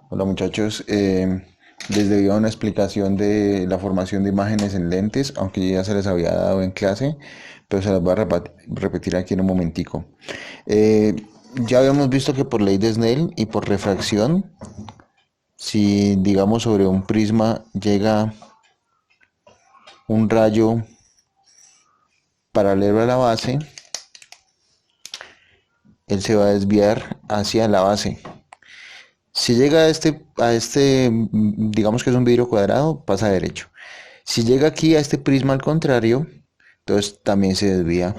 Hola muchachos, les debía una explicación de la formación de imágenes en lentes, aunque ya se les había dado en clase, pero se las voy a repetir aquí en un momentico. Eh, ya habíamos visto que por ley de Snell y por refracción, si digamos sobre un prisma llega un rayo paralelo a la base, él se va a desviar hacia la base. Si llega digamos que es un vidrio cuadrado, pasa derecho. Si llega aquí a este prisma al contrario, entonces también se desvía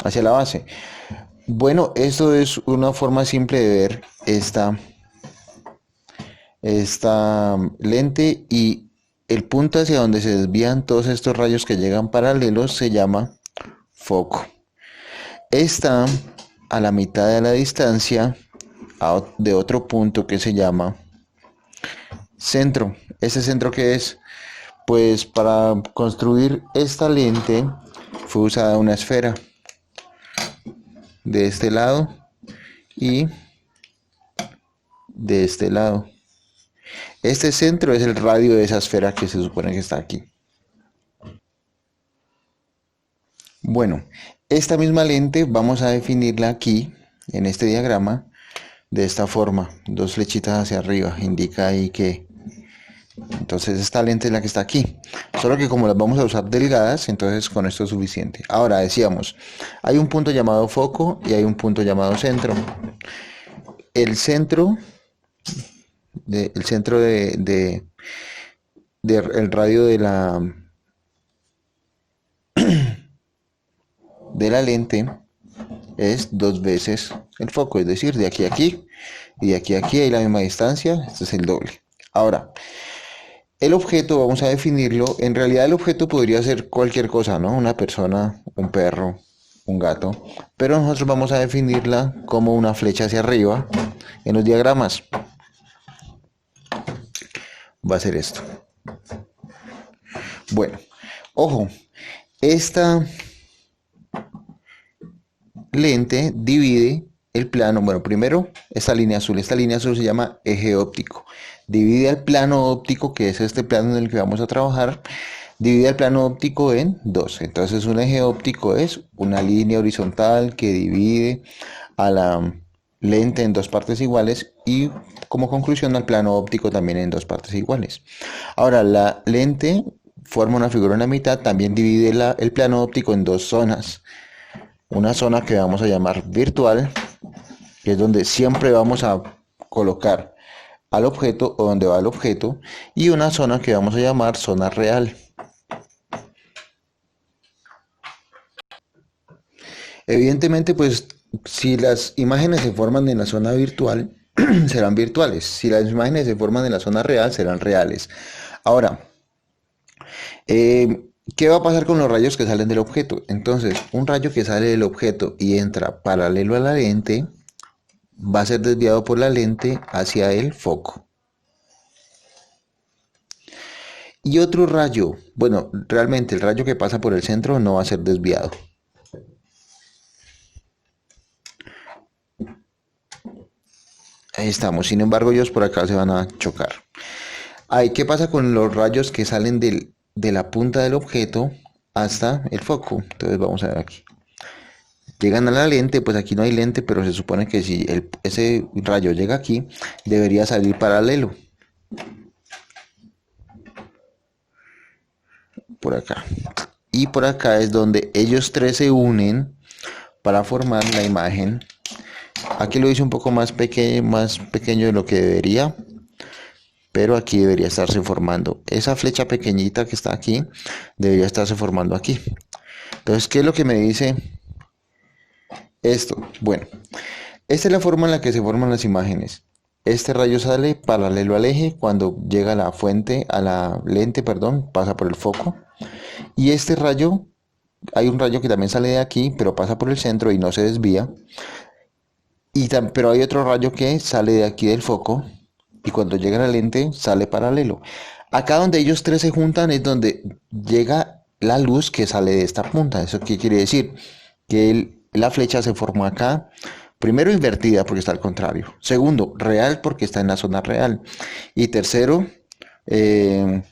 hacia la base. Bueno, esto es una forma simple de ver esta lente, y el punto hacia donde se desvían todos estos rayos que llegan paralelos se llama foco. Está a la mitad de la distancia de otro punto que se llama centro. ¿Ese centro qué es? Pues para construir esta lente fue usada una esfera de este lado y de este lado. Este centro es el radio de esa esfera que se supone que está aquí. Bueno, esta misma lente vamos a definirla aquí en este diagrama de esta forma. Dos flechitas hacia arriba, indica ahí que entonces esta lente es la que está aquí. Solo que como las vamos a usar delgadas, entonces con esto es suficiente. Ahora decíamos, hay un punto llamado foco y hay un punto llamado centro. El centro, el centro el radio de la lente es dos veces el foco, es decir, de aquí a aquí y de aquí a aquí hay la misma distancia, esto es el doble. Ahora, el objeto vamos a definirlo, en realidad el objeto podría ser cualquier cosa, ¿no? Una persona, un perro, un gato, pero nosotros vamos a definirla como una flecha hacia arriba en los diagramas. Va a ser esto. Bueno, ojo, esta lente divide el plano. Bueno, primero esta línea azul se llama eje óptico. Divide el plano óptico, que es este plano en el que vamos a trabajar, divide el plano óptico en dos. Entonces un eje óptico es una línea horizontal que divide a la lente en dos partes iguales, y como conclusión al plano óptico también en dos partes iguales. Ahora, la lente forma una figura en la mitad, también divide el plano óptico en dos zonas. Una zona que vamos a llamar virtual, que es donde siempre vamos a colocar al objeto o donde va el objeto, y una zona que vamos a llamar zona real. Evidentemente, pues si las imágenes se forman en la zona virtual, serán virtuales. Si las imágenes se forman en la zona real, serán reales. Ahora, ¿qué va a pasar con los rayos que salen del objeto? Entonces, un rayo que sale del objeto y entra paralelo a la lente va a ser desviado por la lente hacia el foco. Y otro rayo, bueno, realmente el rayo que pasa por el centro no va a ser desviado. Ahí estamos, sin embargo ellos por acá se van a chocar. Ahí, ¿qué pasa con los rayos que salen de la punta del objeto hasta el foco? Entonces vamos a ver aquí. Llegan a la lente, pues aquí no hay lente, pero se supone que si ese rayo llega aquí, debería salir paralelo. Por acá. Y por acá es donde ellos tres se unen para formar la imagen. Aquí lo hice un poco más pequeño de lo que debería, pero aquí debería estarse formando. Esa flecha pequeñita que está aquí, debería estarse formando aquí. Entonces, ¿qué es lo que me dice esto? Bueno, esta es la forma en la que se forman las imágenes. Este rayo sale paralelo al eje cuando llega a la fuente, a la lente, perdón, pasa por el foco. Y este rayo, hay un rayo que también sale de aquí, pero pasa por el centro y no se desvía. Pero hay otro rayo que sale de aquí del foco y cuando llega a la lente sale paralelo. Acá donde ellos tres se juntan es donde llega la luz que sale de esta punta. ¿Eso qué quiere decir? Que la flecha se forma acá Primero, invertida porque está al contrario. Segundo, real porque está en la zona real. Y tercero, eh,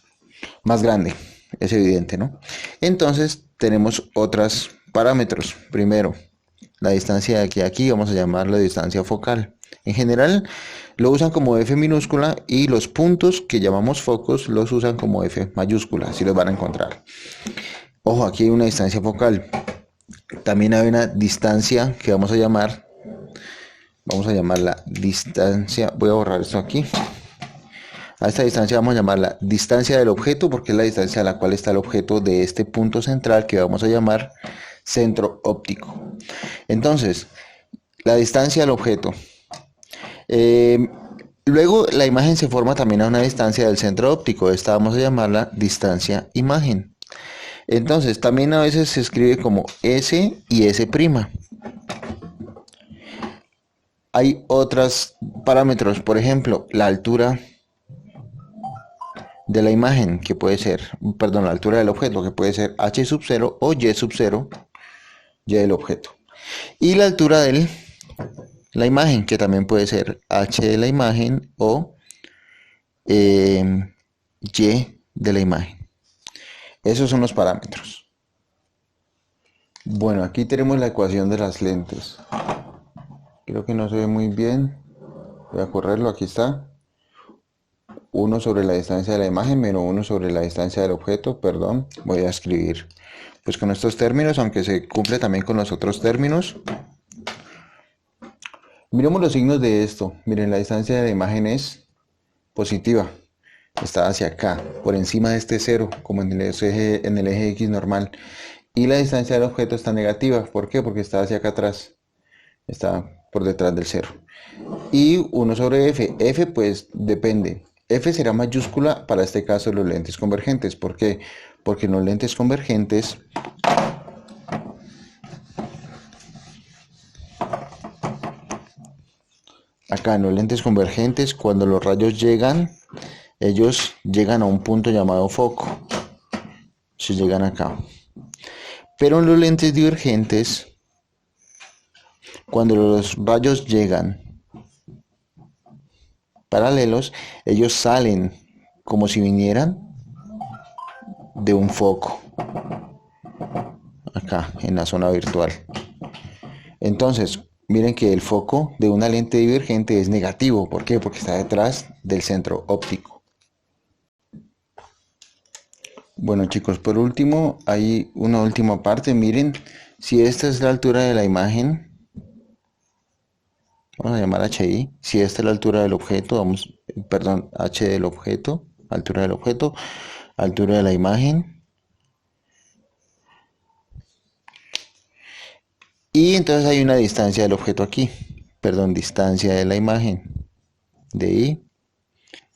más grande. Es evidente, ¿no? Entonces, tenemos otros parámetros. Primero, la distancia de aquí a aquí, vamos a llamarla distancia focal. En general, lo usan como F minúscula y los puntos que llamamos focos los usan como F mayúscula. Así los van a encontrar. Ojo, aquí hay una distancia focal. También hay una distancia que vamos a llamarla distancia. Voy a borrar esto aquí. A esta distancia vamos a llamarla distancia del objeto porque es la distancia a la cual está el objeto de este punto central que vamos a llamar centro óptico. Entonces, la distancia del objeto. Luego la imagen se forma también a una distancia del centro óptico. Esta vamos a llamarla distancia imagen. Entonces, también a veces se escribe como S y S'. Hay otros parámetros, por ejemplo, la altura de la imagen, que puede ser, perdón, la altura del objeto, que puede ser h⁻0 o y⁻0, y del objeto. Y la altura de la imagen, que también puede ser h de la imagen o y de la imagen. Esos son los parámetros. Bueno, aquí tenemos la ecuación de las lentes. Creo que no se ve muy bien. Voy a correrlo, aquí está. 1 sobre la distancia de la imagen menos 1 sobre la distancia del objeto, perdón. Voy a escribir pues con estos términos, aunque se cumple también con los otros términos. Miremos los signos de esto. Miren, la distancia de la imagen es positiva. Está hacia acá, por encima de este cero, como en el eje X normal. Y la distancia del objeto está negativa. ¿Por qué? Porque está hacia acá atrás. Está por detrás del cero. Y 1 sobre f. F pues depende. F será mayúscula para este caso de los lentes convergentes. ¿Por qué? Porque en los lentes convergentes acá en los lentes convergentes, cuando los rayos llegan, ellos llegan a un punto llamado foco. Si llegan acá. Pero en los lentes divergentes, cuando los rayos llegan paralelos, ellos salen como si vinieran de un foco. Acá, en la zona virtual. Entonces, miren que el foco de una lente divergente es negativo. ¿Por qué? Porque está detrás del centro óptico. Bueno, chicos, por último, hay una última parte. Miren, si esta es la altura de la imagen, vamos a llamar HI. Si esta es la altura del objeto, perdón, H del objeto, altura del objeto, altura de la imagen. Y entonces hay una distancia del objeto aquí, perdón, distancia de la imagen, de I,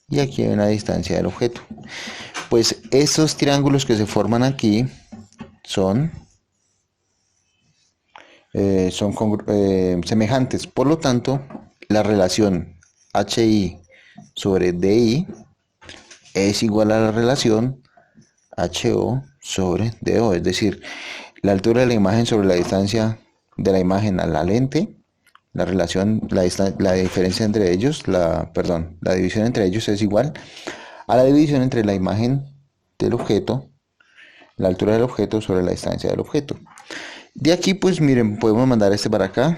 y aquí hay una distancia del objeto. Pues estos triángulos que se forman aquí son semejantes. Por lo tanto, la relación HI sobre DI es igual a la relación HO sobre DO. Es decir, la altura de la imagen sobre la distancia de la imagen a la lente, la diferencia entre ellos, la división entre ellos es igual a la división entre la imagen del objeto, la altura del objeto sobre la distancia del objeto. De aquí, pues miren, podemos mandar este para acá,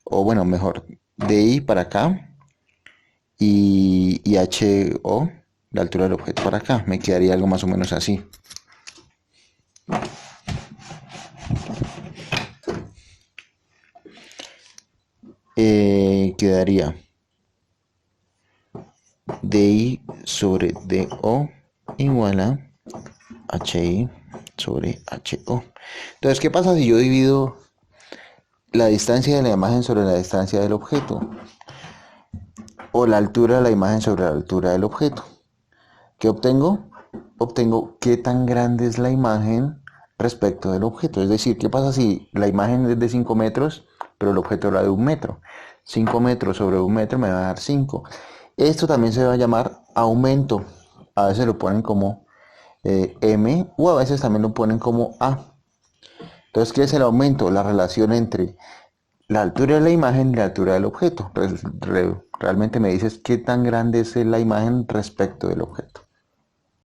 o bueno, mejor, DI para acá y HO, la altura del objeto para acá. Me quedaría algo más o menos así. Quedaría DI sobre DO igual a HI sobre HO. Entonces, ¿qué pasa si yo divido la distancia de la imagen sobre la distancia del objeto? O la altura de la imagen sobre la altura del objeto. ¿Qué obtengo? Obtengo qué tan grande es la imagen respecto del objeto. Es decir, ¿qué pasa si la imagen es de 5 metros, pero el objeto era de 1 metro? 5 metros sobre 1 metro me va a dar 5. Esto también se va a llamar aumento. A veces lo ponen como M o a veces también lo ponen como A. Entonces, ¿qué es el aumento? La relación entre la altura de la imagen y la altura del objeto. Realmente me dices qué tan grande es la imagen respecto del objeto.